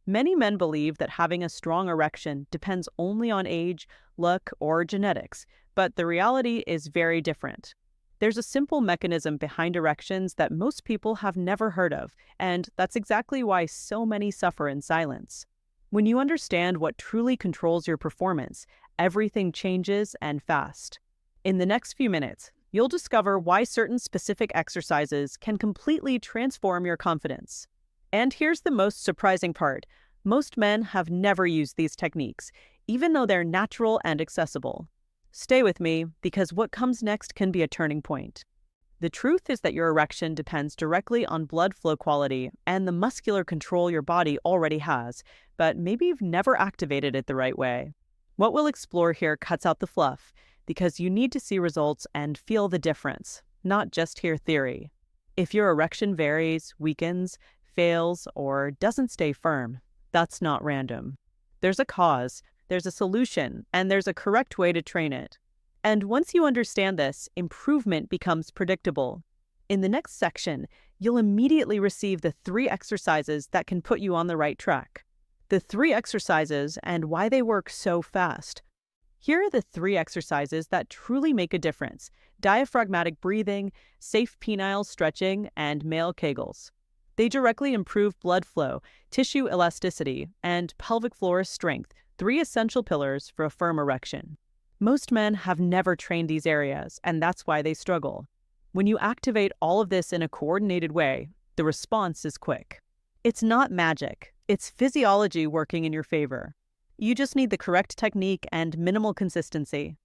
Many men believe that having a strong erection depends only on age, luck, or genetics, but the reality is very different. There's a simple mechanism behind erections that most people have never heard of, and that's exactly why so many suffer in silence. When you understand what truly controls your performance, everything changes and fast. In the next few minutes, you'll discover why certain specific exercises can completely transform your confidence. And here's the most surprising part. Most men have never used these techniques, even though they're natural and accessible. Stay with me, because what comes next can be a turning point. The truth is that your erection depends directly on blood flow quality and the muscular control your body already has, but maybe you've never activated it the right way. What we'll explore here cuts out the fluff, because you need to see results and feel the difference, not just hear theory. If your erection varies, weakens, fails, or doesn't stay firm, that's not random. There's a cause, there's a solution, and there's a correct way to train it. And once you understand this, improvement becomes predictable. In the next section, you'll immediately receive the 3 exercises that can put you on the right track. The 3 exercises and why they work so fast. Here are the 3 exercises that truly make a difference: diaphragmatic breathing, safe penile stretching, and male Kegels. They directly improve blood flow, tissue elasticity, and pelvic floor strength, 3 essential pillars for a firm erection. Most men have never trained these areas, and that's why they struggle. When you activate all of this in a coordinated way, the response is quick. It's not magic, it's physiology working in your favor. You just need the correct technique and minimal consistency.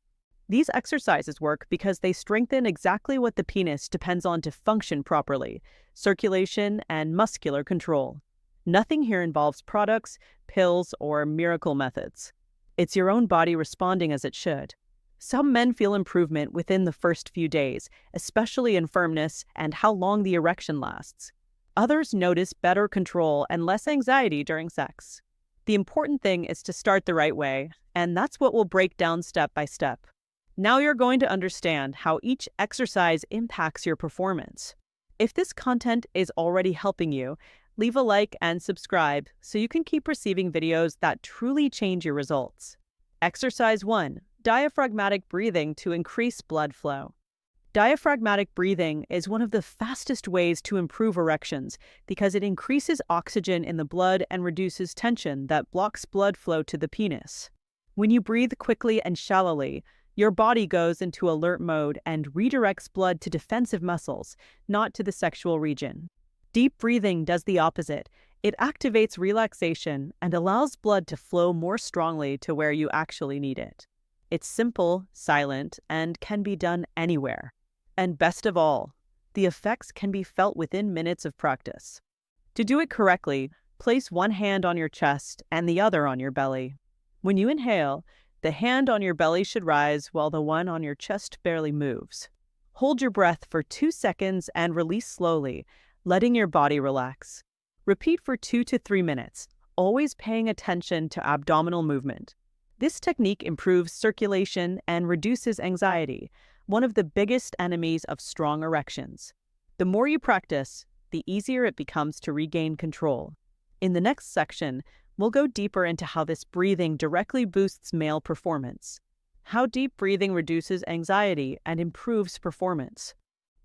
These exercises work because they strengthen exactly what the penis depends on to function properly: circulation and muscular control. Nothing here involves products, pills, or miracle methods. It's your own body responding as it should. Some men feel improvement within the first few days, especially in firmness and how long the erection lasts. Others notice better control and less anxiety during sex. The important thing is to start the right way, and that's what we'll break down step by step. Now you're going to understand how each exercise impacts your performance. If this content is already helping you, leave a like and subscribe so you can keep receiving videos that truly change your results. Exercise 1. Diaphragmatic breathing to increase blood flow. Diaphragmatic breathing is one of the fastest ways to improve erections because it increases oxygen in the blood and reduces tension that blocks blood flow to the penis. When you breathe quickly and shallowly, your body goes into alert mode and redirects blood to defensive muscles, not to the sexual region. Deep breathing does the opposite. It activates relaxation and allows blood to flow more strongly to where you actually need it. It's simple, silent, and can be done anywhere. And best of all, the effects can be felt within minutes of practice. To do it correctly, place one hand on your chest and the other on your belly. When you inhale, the hand on your belly should rise while the one on your chest barely moves. Hold your breath for 2 seconds and release slowly, letting your body relax. Repeat for 2 to 3 minutes, always paying attention to abdominal movement. This technique improves circulation and reduces anxiety, one of the biggest enemies of strong erections. The more you practice, the easier it becomes to regain control. In the next section, we'll go deeper into how this breathing directly boosts male performance, how deep breathing reduces anxiety and improves performance.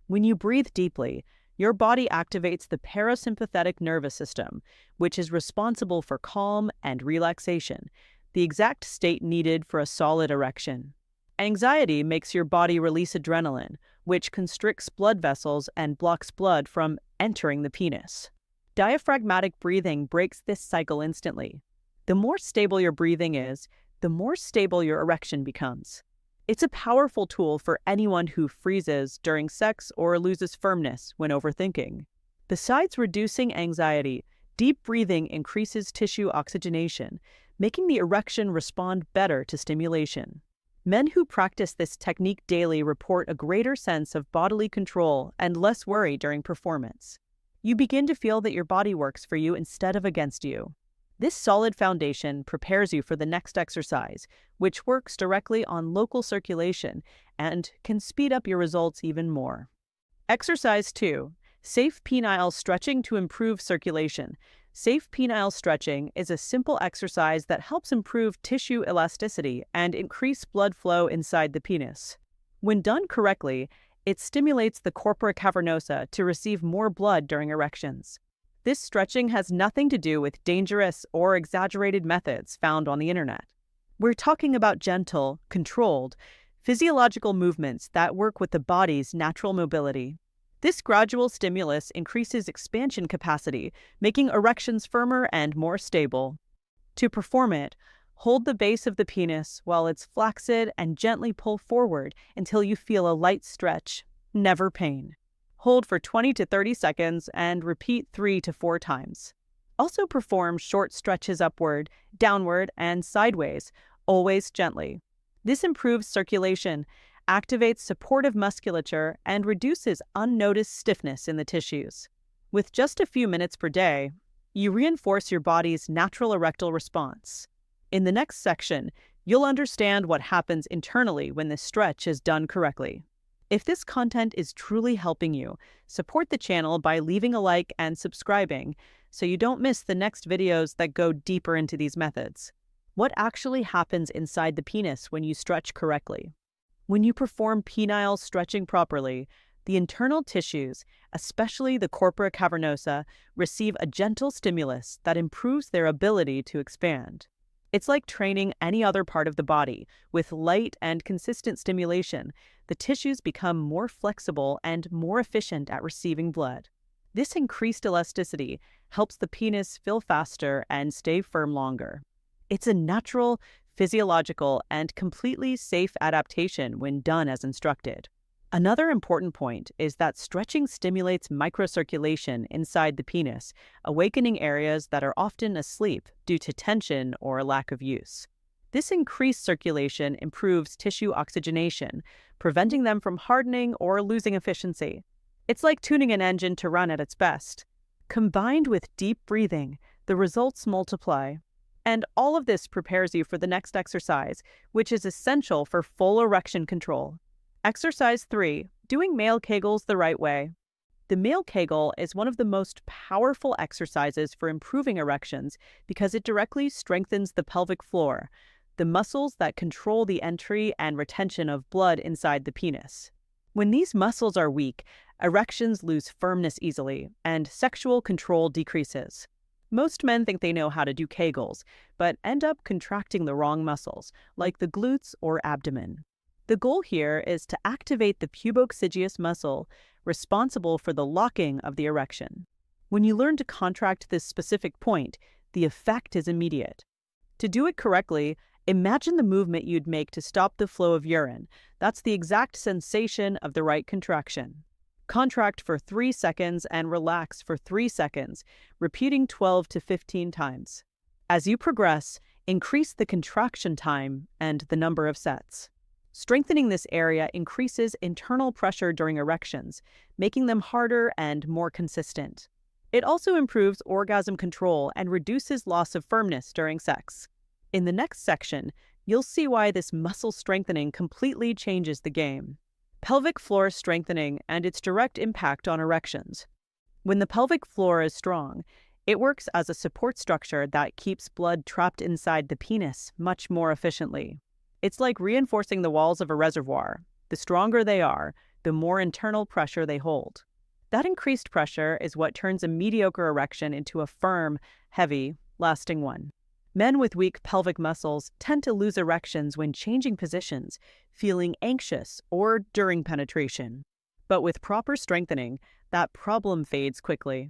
When you breathe deeply, your body activates the parasympathetic nervous system, which is responsible for calm and relaxation, the exact state needed for a solid erection. Anxiety makes your body release adrenaline, which constricts blood vessels and blocks blood from entering the penis. Diaphragmatic breathing breaks this cycle instantly. The more stable your breathing is, the more stable your erection becomes. It's a powerful tool for anyone who freezes during sex or loses firmness when overthinking. Besides reducing anxiety, deep breathing increases tissue oxygenation, making the erection respond better to stimulation. Men who practice this technique daily report a greater sense of bodily control and less worry during performance. You begin to feel that your body works for you instead of against you. This solid foundation prepares you for the next exercise, which works directly on local circulation and can speed up your results even more. Exercise 2. Safe penile stretching to improve circulation. Safe penile stretching is a simple exercise that helps improve tissue elasticity and increase blood flow inside the penis. When done correctly, it stimulates the corpora cavernosa to receive more blood during erections. This stretching has nothing to do with dangerous or exaggerated methods found on the internet. We're talking about gentle, controlled, physiological movements that work with the body's natural mobility. This gradual stimulus increases expansion capacity, making erections firmer and more stable. To perform it, hold the base of the penis while it's flaccid and gently pull forward until you feel a light stretch, never pain. Hold for 20 to 30 seconds and repeat 3 to 4 times. Also perform short stretches upward, downward, and sideways, always gently. This improves circulation, activates supportive musculature, and reduces unnoticed stiffness in the tissues. With just a few minutes per day, you reinforce your body's natural erectile response. In the next section, you'll understand what happens internally when this stretch is done correctly. If this content is truly helping you, support the channel by leaving a like and subscribing so you don't miss the next videos that go deeper into these methods. What actually happens inside the penis when you stretch correctly? When you perform penile stretching properly, the internal tissues, especially the corpora cavernosa, receive a gentle stimulus that improves their ability to expand. It's like training any other part of the body. With light and consistent stimulation, the tissues become more flexible and more efficient at receiving blood. This increased elasticity helps the penis fill faster and stay firm longer. It's a natural, physiological, and completely safe adaptation when done as instructed. Another important point is that stretching stimulates microcirculation inside the penis, awakening areas that are often asleep due to tension or lack of use. This increased circulation improves tissue oxygenation, preventing them from hardening or losing efficiency. It's like tuning an engine to run at its best. Combined with deep breathing, the results multiply. And all of this prepares you for the next exercise, which is essential for full erection control. Exercise 3, doing male Kegels the right way. The male Kegel is one of the most powerful exercises for improving erections because it directly strengthens the pelvic floor, the muscles that control the entry and retention of blood inside the penis. When these muscles are weak, erections lose firmness easily, and sexual control decreases. Most men think they know how to do Kegels, but end up contracting the wrong muscles, like the glutes or abdomen. The goal here is to activate the pubococcygeus muscle, responsible for the locking of the erection. When you learn to contract this specific point, the effect is immediate. To do it correctly, imagine the movement you'd make to stop the flow of urine. That's the exact sensation of the right contraction. Contract for 3 seconds and relax for 3 seconds, repeating 12 to 15 times. As you progress, increase the contraction time and the number of sets. Strengthening this area increases internal pressure during erections, making them harder and more consistent. It also improves orgasm control and reduces loss of firmness during sex. In the next section, you'll see why this muscle strengthening completely changes the game. Pelvic floor strengthening and its direct impact on erections. When the pelvic floor is strong, it works as a support structure that keeps blood trapped inside the penis much more efficiently. It's like reinforcing the walls of a reservoir. The stronger they are, the more internal pressure they hold. That increased pressure is what turns a mediocre erection into a firm, heavy, lasting one. Men with weak pelvic muscles tend to lose erections when changing positions, feeling anxious, or during penetration. But with proper strengthening, that problem fades quickly.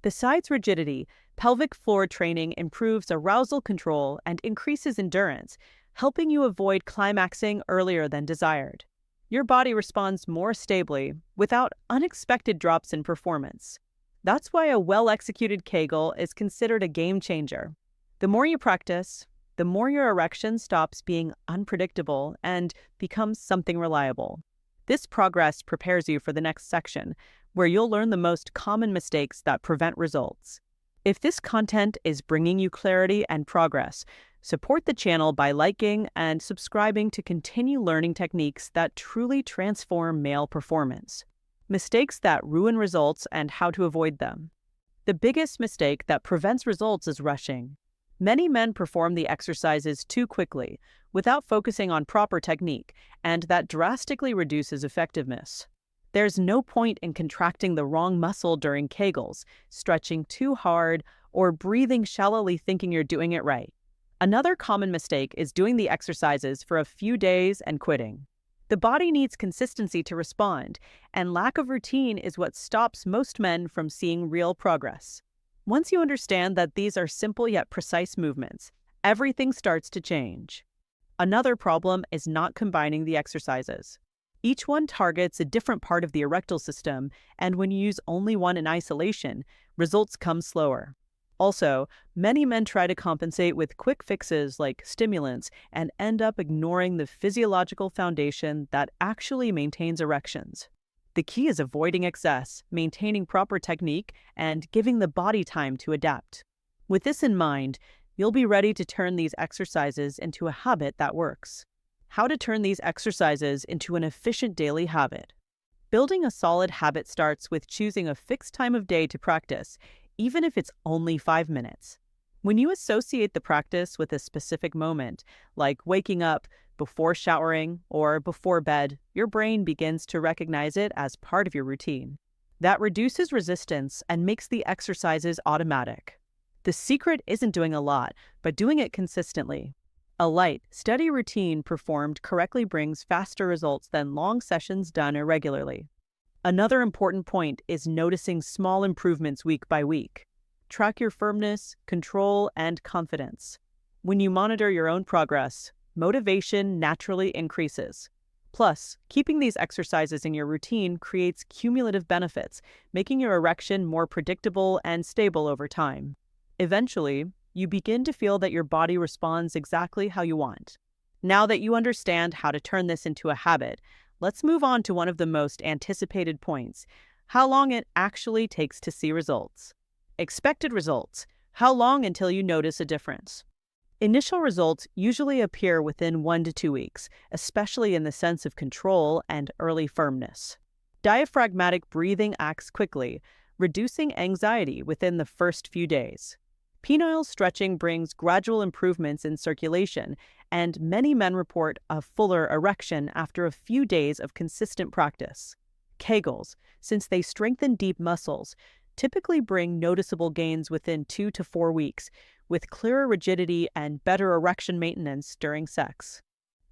Besides rigidity, pelvic floor training improves arousal control and increases endurance, helping you avoid climaxing earlier than desired. Your body responds more stably, without unexpected drops in performance. That's why a well-executed Kegel is considered a game changer. The more you practice, the more your erection stops being unpredictable and becomes something reliable. This progress prepares you for the next section, where you'll learn the most common mistakes that prevent results. If this content is bringing you clarity and progress, support the channel by liking and subscribing to continue learning techniques that truly transform male performance, mistakes that ruin results and how to avoid them. The biggest mistake that prevents results is rushing. Many men perform the exercises too quickly, without focusing on proper technique, and that drastically reduces effectiveness. There's no point in contracting the wrong muscle during Kegels, stretching too hard, or breathing shallowly thinking you're doing it right. Another common mistake is doing the exercises for a few days and quitting. The body needs consistency to respond, and lack of routine is what stops most men from seeing real progress. Once you understand that these are simple yet precise movements, everything starts to change. Another problem is not combining the exercises. Each one targets a different part of the erectile system, and when you use only one in isolation, results come slower. Also, many men try to compensate with quick fixes like stimulants and end up ignoring the physiological foundation that actually maintains erections. The key is avoiding excess, maintaining proper technique, and giving the body time to adapt. With this in mind, you'll be ready to turn these exercises into a habit that works. How to turn these exercises into an efficient daily habit. Building a solid habit starts with choosing a fixed time of day to practice, even if it's only 5 minutes. When you associate the practice with a specific moment, like waking up, before showering, or before bed, your brain begins to recognize it as part of your routine. That reduces resistance and makes the exercises automatic. The secret isn't doing a lot, but doing it consistently. A light, steady routine performed correctly brings faster results than long sessions done irregularly. Another important point is noticing small improvements week by week. Track your firmness, control, and confidence. When you monitor your own progress, motivation naturally increases. Plus, keeping these exercises in your routine creates cumulative benefits, making your erection more predictable and stable over time. Eventually, you begin to feel that your body responds exactly how you want. Now that you understand how to turn this into a habit, let's move on to one of the most anticipated points: how long it actually takes to see results. Expected results. How long until you notice a difference? Initial results usually appear within 1 to 2 weeks, especially in the sense of control and early firmness. Diaphragmatic breathing acts quickly, reducing anxiety within the first few days. Penile stretching brings gradual improvements in circulation, and many men report a fuller erection after a few days of consistent practice. Kegels, since they strengthen deep muscles, typically bring noticeable gains within 2 to 4 weeks, with clearer rigidity and better erection maintenance during sex.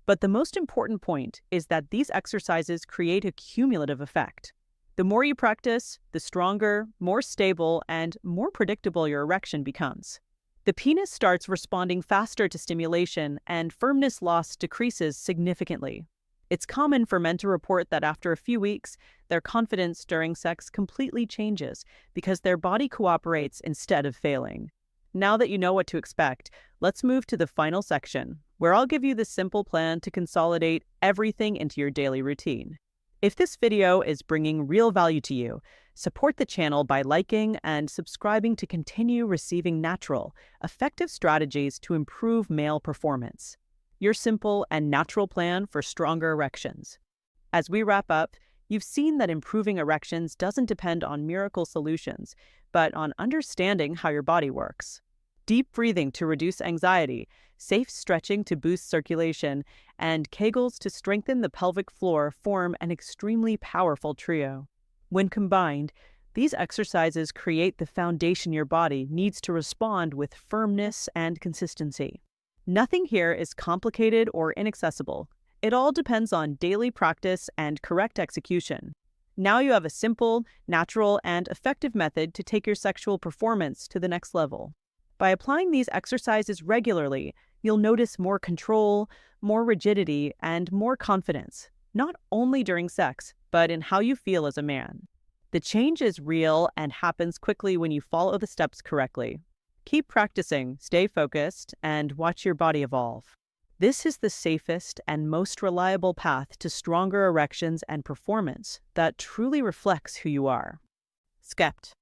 But the most important point is that these exercises create a cumulative effect. The more you practice, the stronger, more stable, and more predictable your erection becomes. The penis starts responding faster to stimulation, and firmness loss decreases significantly. It's common for men to report that after a few weeks, their confidence during sex completely changes because their body cooperates instead of failing. Now that you know what to expect, let's move to the final section, where I'll give you the simple plan to consolidate everything into your daily routine. If this video is bringing real value to you, support the channel by liking and subscribing to continue receiving natural, effective strategies to improve male performance. Your simple and natural plan for stronger erections. As we wrap up, you've seen that improving erections doesn't depend on miracle solutions, but on understanding how your body works. Deep breathing to reduce anxiety, safe stretching to boost circulation, and Kegels to strengthen the pelvic floor form an extremely powerful trio. When combined, these exercises create the foundation your body needs to respond with firmness and consistency. Nothing here is complicated or inaccessible. It all depends on daily practice and correct execution. Now you have a simple, natural, and effective method to take your sexual performance to the next level. By applying these exercises regularly, you'll notice more control, more rigidity, and more confidence, not only during sex, but in how you feel as a man. The change is real and happens quickly when you follow the steps correctly. Keep practicing, stay focused, and watch your body evolve. This is the safest and most reliable path to stronger erections and performance that truly reflects who you are. Skept.